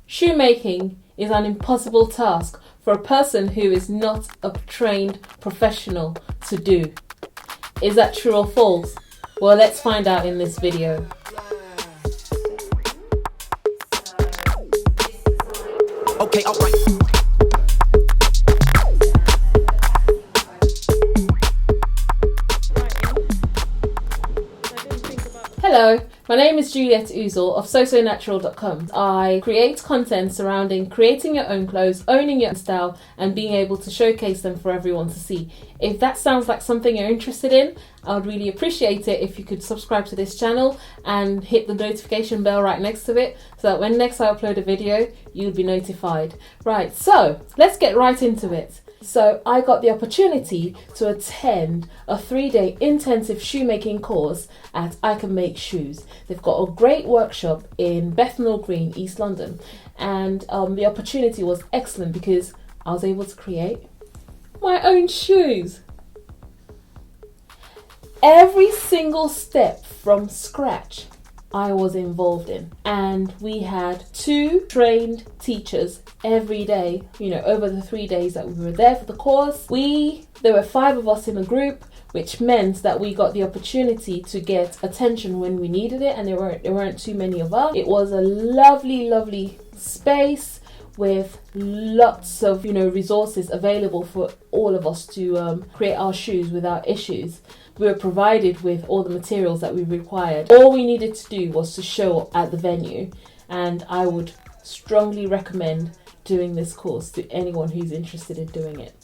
Shoemaking is an impossible task for a person who is not a trained professional to do. Is that true or false? Well, let's find out in this video. Okay, all right. Hello, my name is Juliet Uzor of SoSoNatural.com. I create content surrounding creating your own clothes, owning your own style, and being able to showcase them for everyone to see. If that sounds like something you're interested in, I would really appreciate it if you could subscribe to this channel and hit the notification bell right next to it so that when next I upload a video, you'll be notified. Right, so let's get right into it. So I got the opportunity to attend a 3-day intensive shoemaking course at I Can Make Shoes. They've got a great workshop in Bethnal Green, East London, and the opportunity was excellent because I was able to create my own shoes. Every single step from scratch I was involved in, and we had 2 trained teachers every day, over the 3 days that we were there for the course. There were 5 of us in a group, which meant that we got the opportunity to get attention when we needed it, and there weren't too many of us. It was a lovely space with lots of resources available for all of us to create our shoes without issues. We were provided with all the materials that we required. All we needed to do was to show up at the venue, and I would strongly recommend doing this course to anyone who's interested in doing it.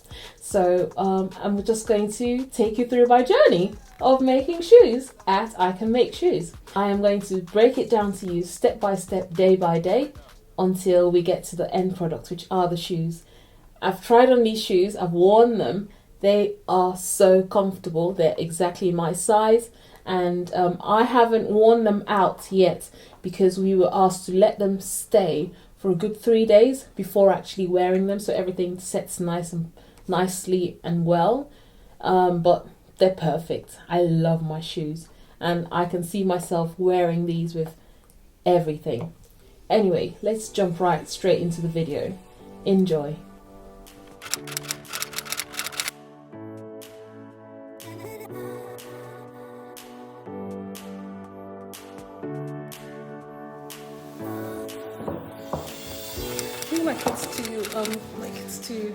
So I'm just going to take you through my journey of making shoes at I Can Make Shoes. I am going to break it down to you step by step, day by day, until we get to the end product, which are the shoes. I've tried on these shoes, I've worn them. They are so comfortable. They're exactly my size, and I haven't worn them out yet because we were asked to let them stay for a good 3 days before actually wearing them, so everything sets nicely and well. But they're perfect. I love my shoes, and I can see myself wearing these with everything. Anyway, let's jump right straight into the video. Enjoy. I feel like it's too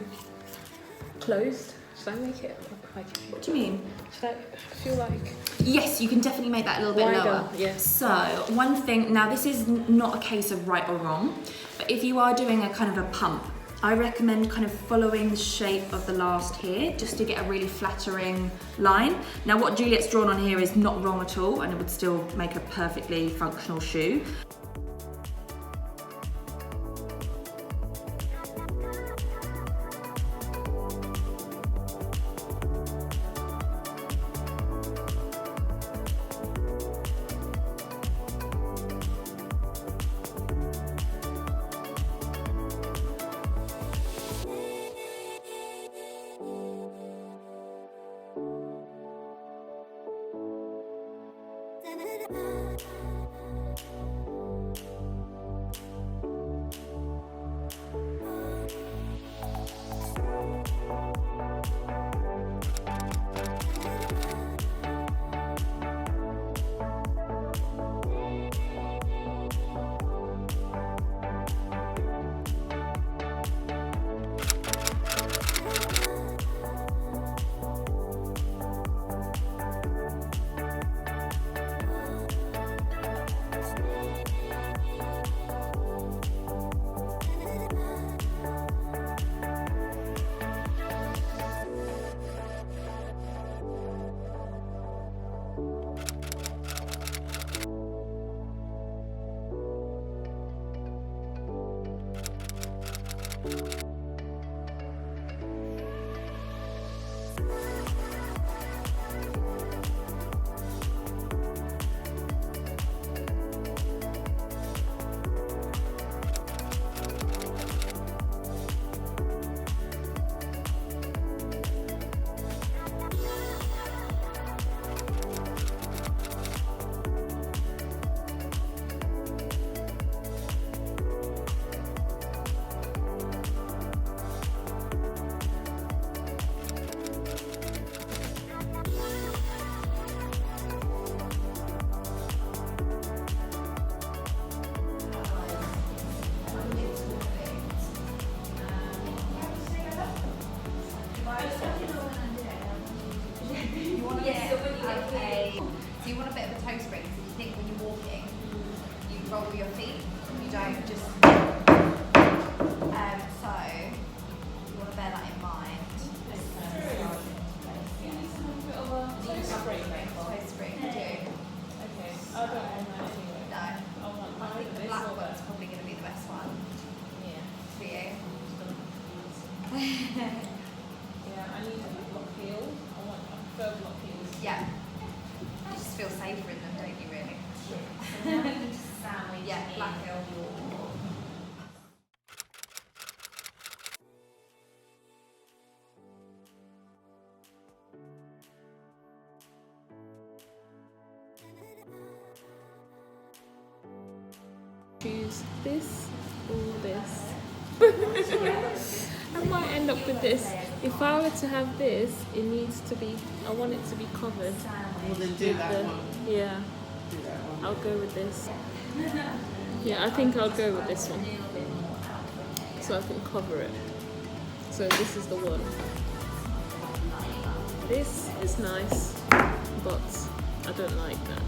closed. Should I make it like? What do you mean? Should I feel like? Yes, you can definitely make that a little bit lower. Yes. So one thing, now this is not a case of right or wrong, but if you are doing a kind of a pump, I recommend kind of following the shape of the last here just to get a really flattering line. Now what Juliet's drawn on here is not wrong at all, and it would still make a perfectly functional shoe. choose this or this. I might end up with this. If I were to have this, it needs to be, I want it to be covered. Well, then do that one. Yeah, Do that one. I'll go with this. Yeah, I think I'll go with this one. So I can cover it. So this is the one. This is nice, but I don't like that.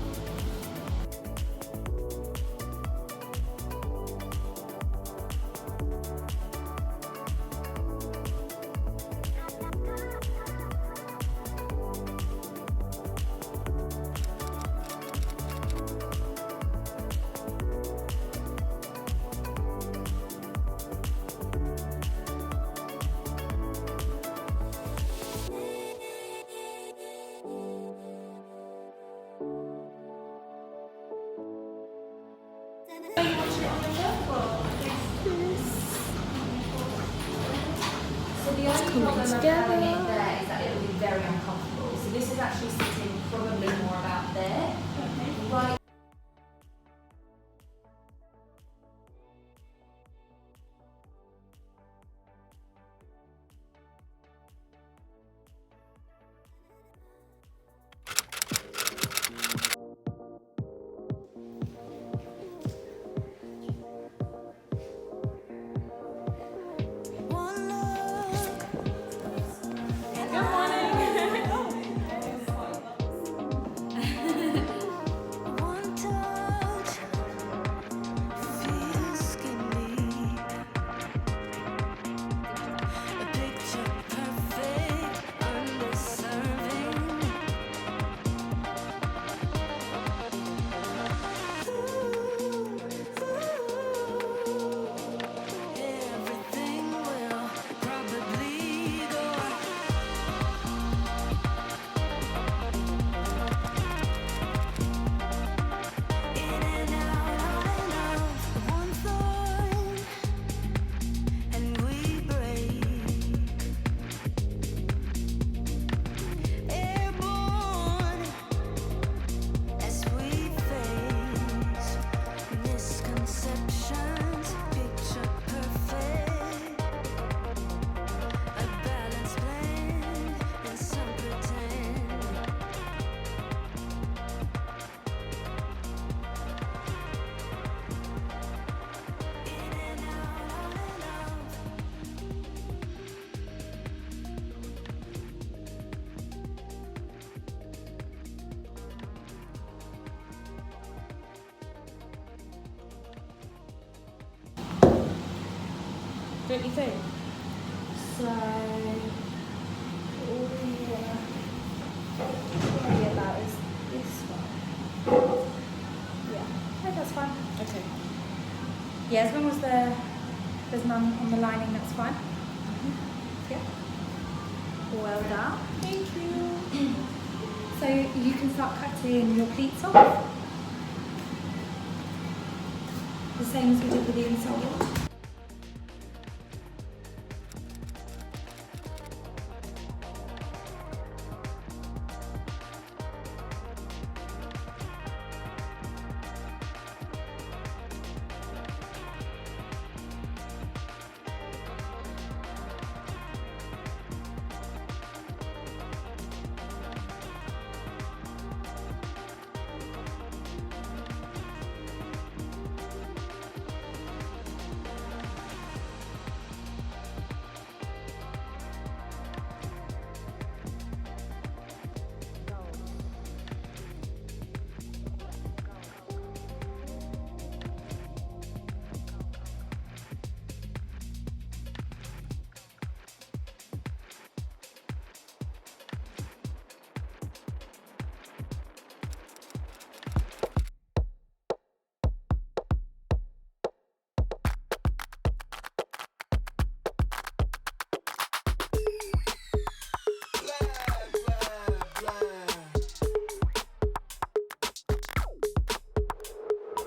So the only coming problem together. about having it there is that it will be very uncomfortable. So this is actually sitting probably more about there. Right. Don't you think? So all we worry about is this one. Yeah, no, that's fine. Okay. Yeah, as long as there's none on the lining, that's fine. Yeah. Well done. Thank you. So you can start cutting your pleats off. The same as we did with the insole.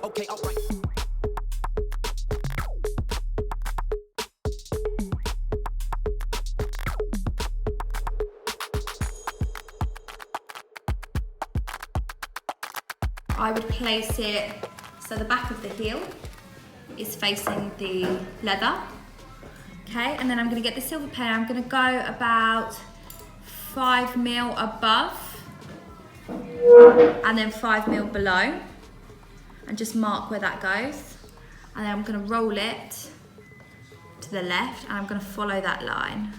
Okay, alright. I would place it so the back of the heel is facing the leather. Okay, and then I'm going to get the silver pen. I'm going to go about 5 mil above and then 5 mil below, and just mark where that goes. And then I'm going to roll it to the left, and I'm going to follow that line.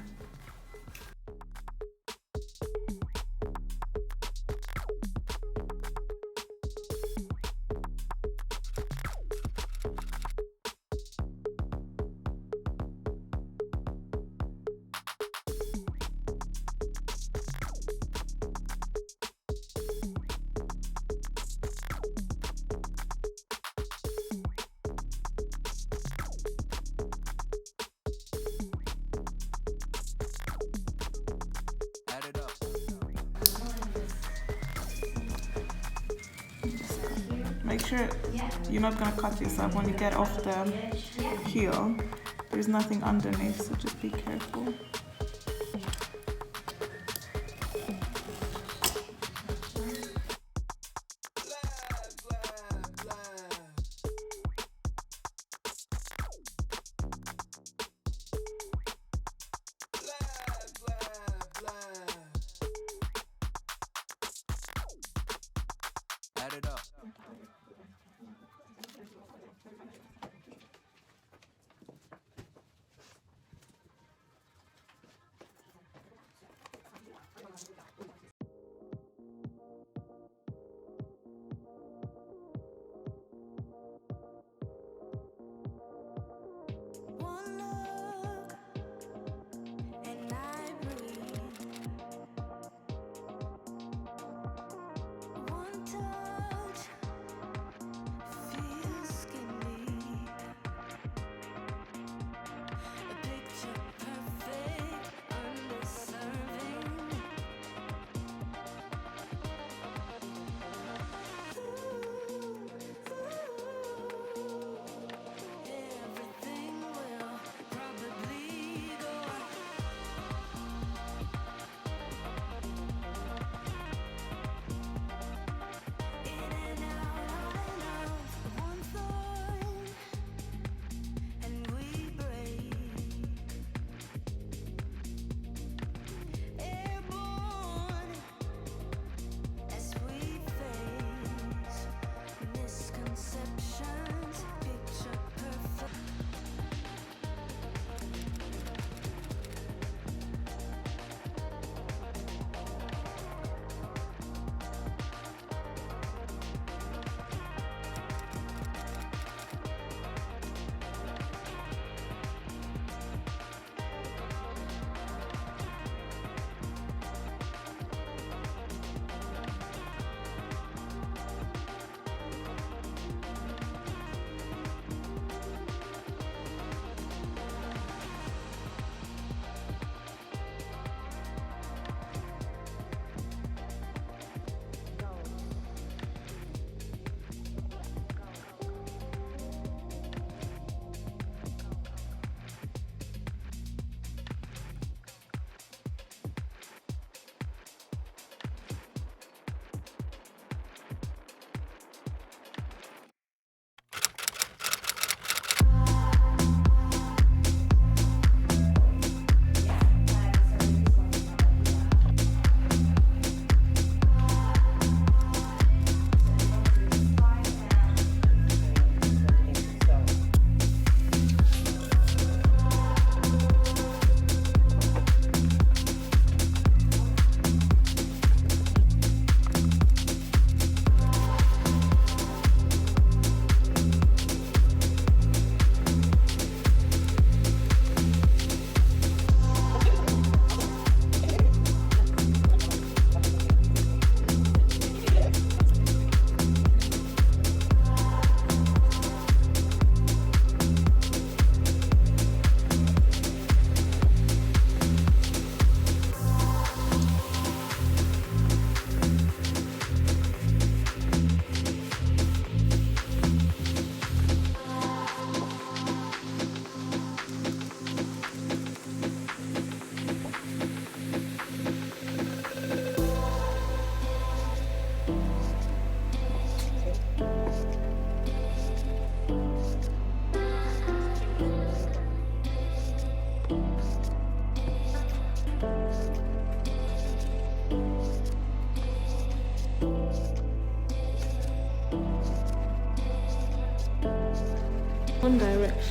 Add it up. Make sure you're not going to cut yourself when you get off the heel. There's nothing underneath, so just be careful. Add it up. One look and I breathe. One touch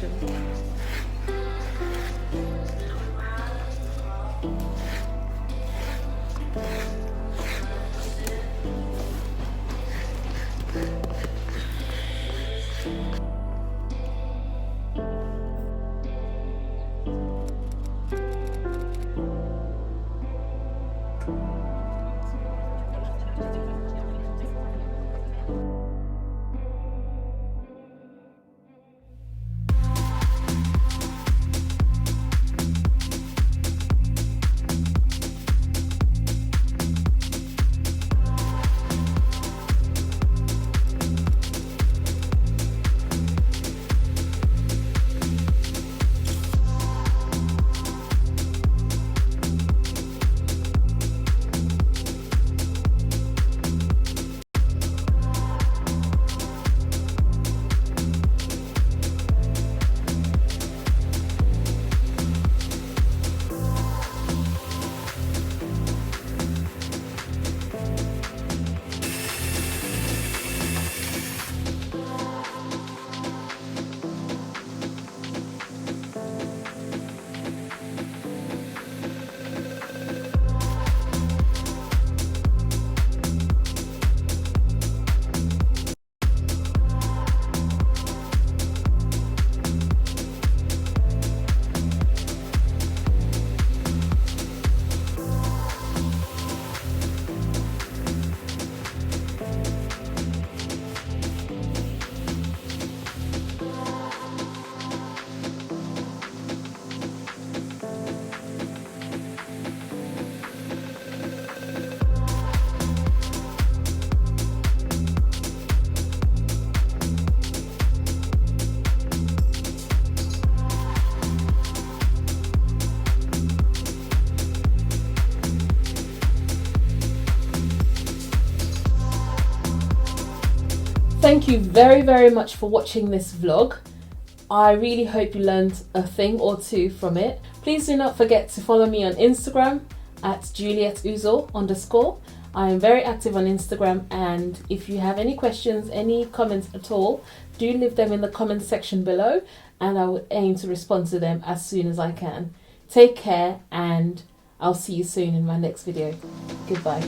section. Thank you very much for watching this vlog. I really hope you learned a thing or two from it. Please do not forget to follow me on Instagram at Juliet Uzor _ I am very active on Instagram, and if you have any questions, any comments at all, do leave them in the comments section below and I will aim to respond to them as soon as I can. Take care and I'll see you soon in my next video. Goodbye.